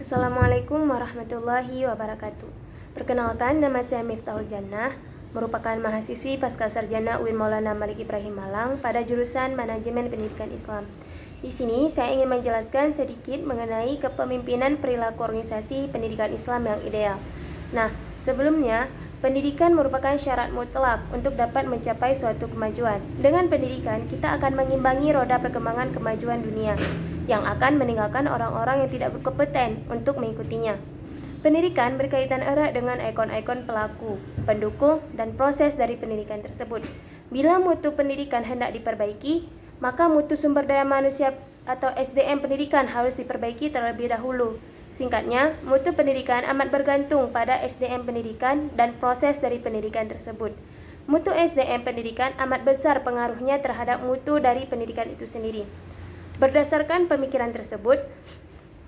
Assalamualaikum warahmatullahi wabarakatuh. Perkenalkan, nama saya Miftahul Jannah, merupakan mahasiswi Pasca Sarjana UIN Maulana Malik Ibrahim Malang pada jurusan Manajemen Pendidikan Islam. Di sini saya ingin menjelaskan sedikit mengenai kepemimpinan perilaku organisasi pendidikan Islam yang ideal. Nah, sebelumnya, pendidikan merupakan syarat mutlak untuk dapat mencapai suatu kemajuan. Dengan pendidikan, kita akan mengimbangi roda perkembangan kemajuan dunia yang akan meninggalkan orang-orang yang tidak berkompeten untuk mengikutinya. Pendidikan berkaitan erat dengan ikon-ikon pelaku, pendukung, dan proses dari pendidikan tersebut. Bila mutu pendidikan hendak diperbaiki, maka mutu sumber daya manusia atau SDM pendidikan harus diperbaiki terlebih dahulu. Singkatnya, mutu pendidikan amat bergantung pada SDM pendidikan dan proses dari pendidikan tersebut. Mutu SDM pendidikan amat besar pengaruhnya terhadap mutu dari pendidikan itu sendiri. Berdasarkan pemikiran tersebut,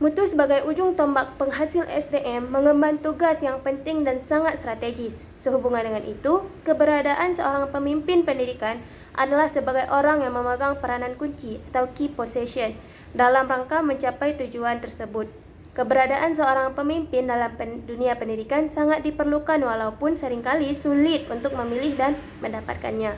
mutu sebagai ujung tombak penghasil SDM mengemban tugas yang penting dan sangat strategis. Sehubungan dengan itu, keberadaan seorang pemimpin pendidikan adalah sebagai orang yang memegang peranan kunci atau key possession dalam rangka mencapai tujuan tersebut. Keberadaan seorang pemimpin dalam dunia pendidikan sangat diperlukan walaupun seringkali sulit untuk memilih dan mendapatkannya.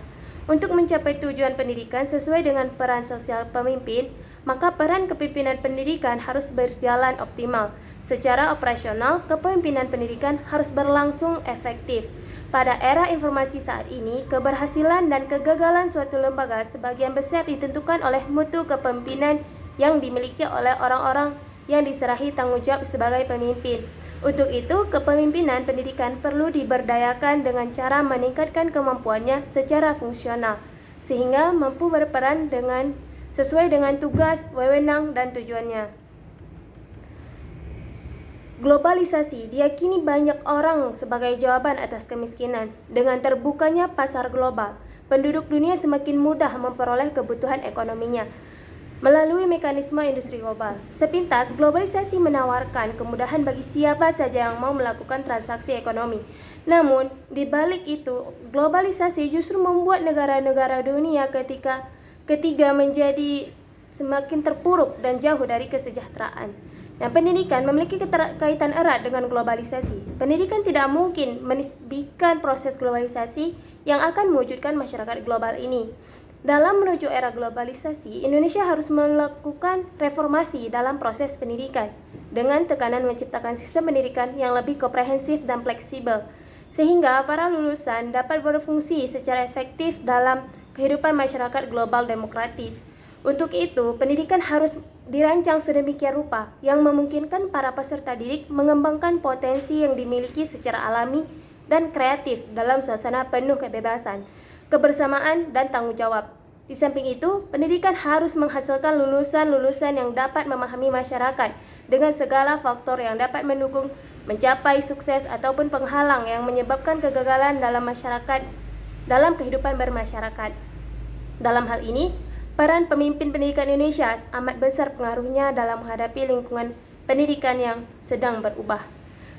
Untuk mencapai tujuan pendidikan sesuai dengan peran sosial pemimpin, maka peran kepemimpinan pendidikan harus berjalan optimal. Secara operasional, kepemimpinan pendidikan harus berlangsung efektif. Pada era informasi saat ini, keberhasilan dan kegagalan suatu lembaga sebagian besar ditentukan oleh mutu kepemimpinan yang dimiliki oleh orang-orang yang diserahi tanggung jawab sebagai pemimpin. Untuk itu, kepemimpinan pendidikan perlu diberdayakan dengan cara meningkatkan kemampuannya secara fungsional, sehingga mampu berperan sesuai dengan tugas, wewenang, dan tujuannya. Globalisasi diyakini banyak orang sebagai jawaban atas kemiskinan. Dengan terbukanya pasar global, penduduk dunia semakin mudah memperoleh kebutuhan ekonominya melalui mekanisme industri global. Sepintas, globalisasi menawarkan kemudahan bagi siapa saja yang mau melakukan transaksi ekonomi. Namun, di balik itu, globalisasi justru membuat negara-negara dunia ketiga menjadi semakin terpuruk dan jauh dari kesejahteraan. Dan pendidikan memiliki kaitan erat dengan globalisasi. Pendidikan tidak mungkin menisbikan proses globalisasi yang akan mewujudkan masyarakat global ini. Dalam menuju era globalisasi, Indonesia harus melakukan reformasi dalam proses pendidikan dengan tekanan menciptakan sistem pendidikan yang lebih komprehensif dan fleksibel, sehingga para lulusan dapat berfungsi secara efektif dalam kehidupan masyarakat global demokratis. Untuk itu, pendidikan harus dirancang sedemikian rupa yang memungkinkan para peserta didik mengembangkan potensi yang dimiliki secara alami dan kreatif dalam suasana penuh kebebasan, kebersamaan, dan tanggung jawab. Di samping itu, pendidikan harus menghasilkan lulusan-lulusan yang dapat memahami masyarakat dengan segala faktor yang dapat mendukung mencapai sukses ataupun penghalang yang menyebabkan kegagalan dalam kehidupan bermasyarakat. Dalam hal ini, peran pemimpin pendidikan Indonesia amat besar pengaruhnya dalam menghadapi lingkungan pendidikan yang sedang berubah.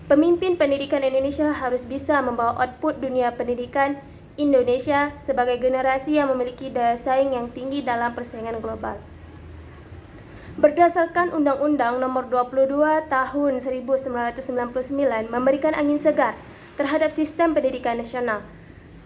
Pemimpin pendidikan Indonesia harus bisa membawa output dunia pendidikan Indonesia sebagai generasi yang memiliki daya saing yang tinggi dalam persaingan global. Berdasarkan Undang-Undang Nomor 22 Tahun 1999 memberikan angin segar terhadap sistem pendidikan nasional.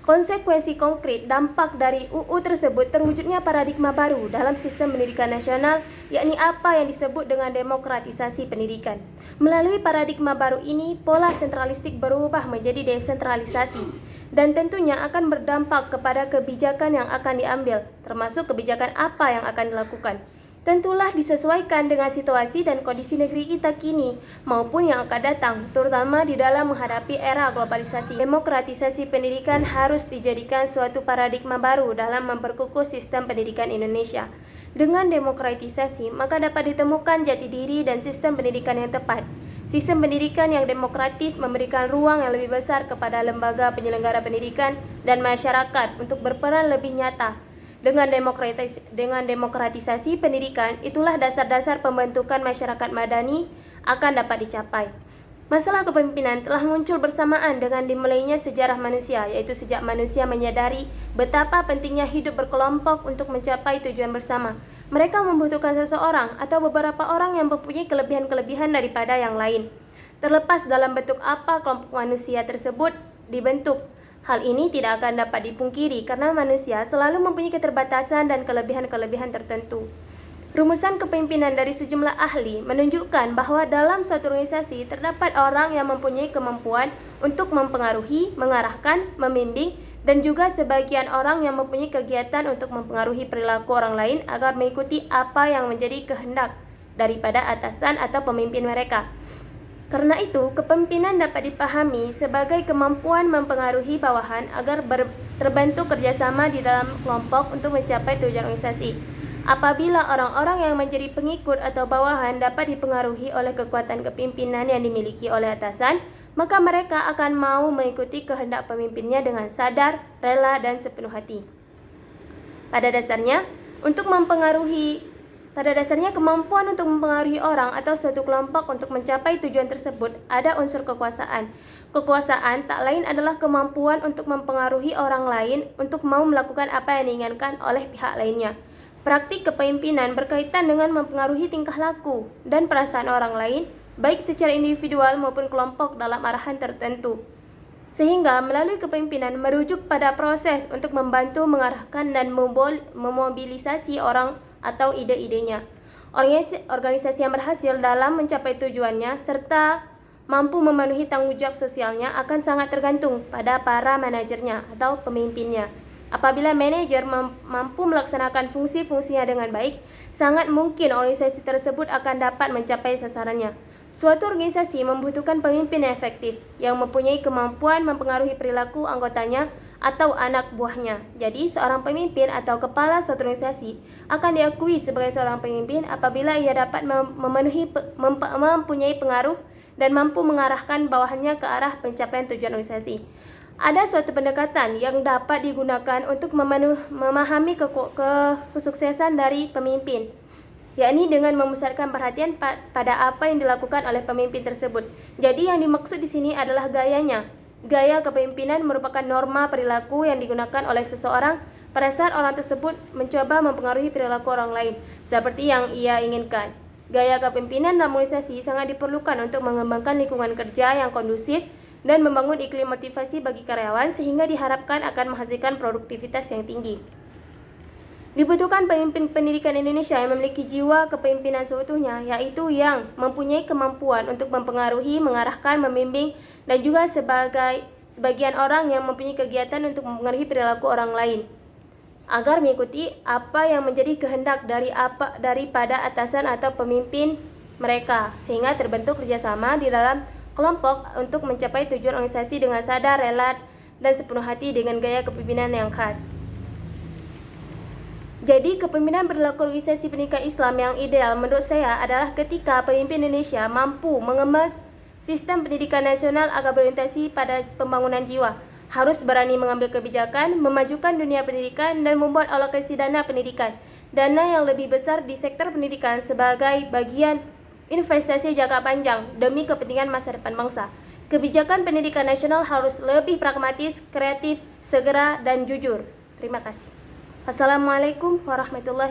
Konsekuensi konkret dampak dari UU tersebut terwujudnya paradigma baru dalam sistem pendidikan nasional, yakni apa yang disebut dengan demokratisasi pendidikan. Melalui paradigma baru ini, pola sentralistik berubah menjadi desentralisasi dan tentunya akan berdampak kepada kebijakan yang akan diambil, termasuk kebijakan apa yang akan dilakukan. Tentulah disesuaikan dengan situasi dan kondisi negeri kita kini maupun yang akan datang, terutama di dalam menghadapi era globalisasi. Demokratisasi pendidikan harus dijadikan suatu paradigma baru dalam memperkukuh sistem pendidikan Indonesia. Dengan demokratisasi, maka dapat ditemukan jati diri dan sistem pendidikan yang tepat. Sistem pendidikan yang demokratis memberikan ruang yang lebih besar kepada lembaga penyelenggara pendidikan dan masyarakat untuk berperan lebih nyata. Dengan demokratisasi pendidikan, itulah dasar-dasar pembentukan masyarakat madani akan dapat dicapai. Masalah kepemimpinan telah muncul bersamaan dengan dimulainya sejarah manusia, yaitu sejak manusia menyadari betapa pentingnya hidup berkelompok untuk mencapai tujuan bersama. Mereka membutuhkan seseorang atau beberapa orang yang mempunyai kelebihan-kelebihan daripada yang lain. Terlepas dalam bentuk apa kelompok manusia tersebut dibentuk, hal ini tidak akan dapat dipungkiri karena manusia selalu mempunyai keterbatasan dan kelebihan-kelebihan tertentu. Rumusan kepemimpinan dari sejumlah ahli menunjukkan bahwa dalam suatu organisasi terdapat orang yang mempunyai kemampuan untuk mempengaruhi, mengarahkan, membimbing, dan juga sebagian orang yang mempunyai kegiatan untuk mempengaruhi perilaku orang lain agar mengikuti apa yang menjadi kehendak daripada atasan atau pemimpin mereka. Karena itu, kepemimpinan dapat dipahami sebagai kemampuan mempengaruhi bawahan agar terbentuk kerjasama di dalam kelompok untuk mencapai tujuan organisasi. Apabila orang-orang yang menjadi pengikut atau bawahan dapat dipengaruhi oleh kekuatan kepimpinan yang dimiliki oleh atasan, maka mereka akan mau mengikuti kehendak pemimpinnya dengan sadar, rela, dan sepenuh hati. Pada dasarnya, kemampuan untuk mempengaruhi orang atau suatu kelompok untuk mencapai tujuan tersebut ada unsur kekuasaan. Kekuasaan tak lain adalah kemampuan untuk mempengaruhi orang lain untuk mau melakukan apa yang diinginkan oleh pihak lainnya. Praktik kepemimpinan berkaitan dengan mempengaruhi tingkah laku dan perasaan orang lain, baik secara individual maupun kelompok dalam arahan tertentu. Sehingga melalui kepemimpinan merujuk pada proses untuk membantu mengarahkan dan memobilisasi orang atau ide-idenya. Organisasi yang berhasil dalam mencapai tujuannya serta mampu memenuhi tanggung jawab sosialnya akan sangat tergantung pada para manajernya atau pemimpinnya. Apabila manajer mampu melaksanakan fungsi-fungsinya dengan baik, sangat mungkin organisasi tersebut akan dapat mencapai sasarannya. Suatu organisasi membutuhkan pemimpin yang efektif, yang mempunyai kemampuan mempengaruhi perilaku anggotanya atau anak buahnya. Jadi, seorang pemimpin atau kepala suatu organisasi akan diakui sebagai seorang pemimpin apabila ia dapat mempunyai pengaruh dan mampu mengarahkan bawahannya ke arah pencapaian tujuan organisasi. Ada suatu pendekatan yang dapat digunakan untuk memahami kesuksesan dari pemimpin, yakni dengan memusatkan perhatian pada apa yang dilakukan oleh pemimpin tersebut. Jadi yang dimaksud di sini adalah gayanya. Gaya kepemimpinan merupakan norma perilaku yang digunakan oleh seseorang pada saat orang tersebut mencoba mempengaruhi perilaku orang lain, seperti yang ia inginkan. Gaya kepemimpinan dalam organisasi sangat diperlukan untuk mengembangkan lingkungan kerja yang kondusif dan membangun iklim motivasi bagi karyawan sehingga diharapkan akan menghasilkan produktivitas yang tinggi. Dibutuhkan pemimpin pendidikan Indonesia yang memiliki jiwa kepemimpinan seutuhnya, yaitu yang mempunyai kemampuan untuk mempengaruhi, mengarahkan, membimbing, dan juga sebagian orang yang mempunyai kegiatan untuk mempengaruhi perilaku orang lain, agar mengikuti apa yang menjadi kehendak daripada atasan atau pemimpin mereka, sehingga terbentuk kerjasama di dalam kelompok untuk mencapai tujuan organisasi dengan sadar, rela, dan sepenuh hati dengan gaya kepemimpinan yang khas. Jadi, kepemimpinan perilaku organisasi pendidikan Islam yang ideal menurut saya adalah ketika pemimpin Indonesia mampu mengemas sistem pendidikan nasional agar berorientasi pada pembangunan jiwa, harus berani mengambil kebijakan, memajukan dunia pendidikan, dan membuat alokasi dana pendidikan, dana yang lebih besar di sektor pendidikan sebagai bagian investasi jangka panjang demi kepentingan masa depan bangsa. Kebijakan pendidikan nasional harus lebih pragmatis, kreatif, segera, dan jujur. Terima kasih. Wassalamualaikum warahmatullahi wabarakatuh.